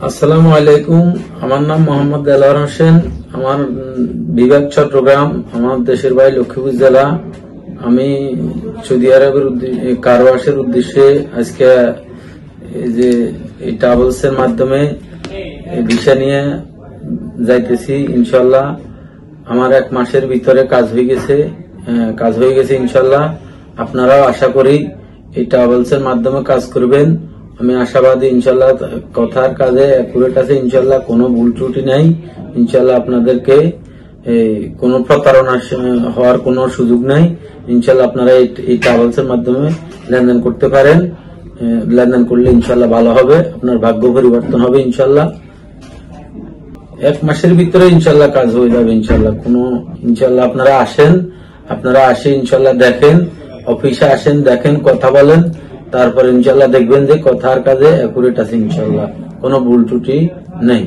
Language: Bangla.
আসসালামু আলাইকুম। আমার নাম মোহাম্মদ দেলোয়ার হোসেন। আমার বিভাগ চট্টগ্রাম, আমার দেশের বাড়ি লক্ষ্মীপুর জেলা। আমি সৌদি আরবের কারওয়াশের উদ্দেশ্যে আজকে এই যে এই ট্রাভেলস এর মাধ্যমে ভিসা নিয়ে যাইতেছি। ইনশাল্লাহ আমার 1 মাসের ভিতরে কাজ হয়ে গেছে ইনশাল্লাহ। আপনারাও আশা করি এই ট্রাভেলস এর মাধ্যমে কাজ করবেন। আমি আশাবাদী ইনশাল্লাহ, কথার কাজে অ্যাকুরেট আছে ইনশাল্লাহ, কোনো ভুল ত্রুটি নাই ইনশাল্লাহ। আপনাদেরকে কোনো প্রতারণা হওয়ার কোনো সুযোগ নাই ইনশাল্লাহ। আপনারা এই ট্রাভেলস এর মাধ্যমে লেনদেন করতে পারেন। লেনদেন করলে ইনশাল্লাহ ভালো হবে, আপনার ভাগ্য পরিবর্তন হবে ইনশাল্লাহ। 1 মাসের ভিতরে ইনশাল্লাহ কাজ হয়ে যাবে ইনশাল্লাহ। ইনশাল্লাহ আপনারা আসে ইনশাল্লাহ দেখেন, অফিসে আসেন, দেখেন, কথা বলেন, তারপর ইনশাল্লাহ দেখবেন যে কথার কাজে অ্যাকুরেট আছে ইনশাল্লাহ, কোনো ভুল ত্রুটি নেই।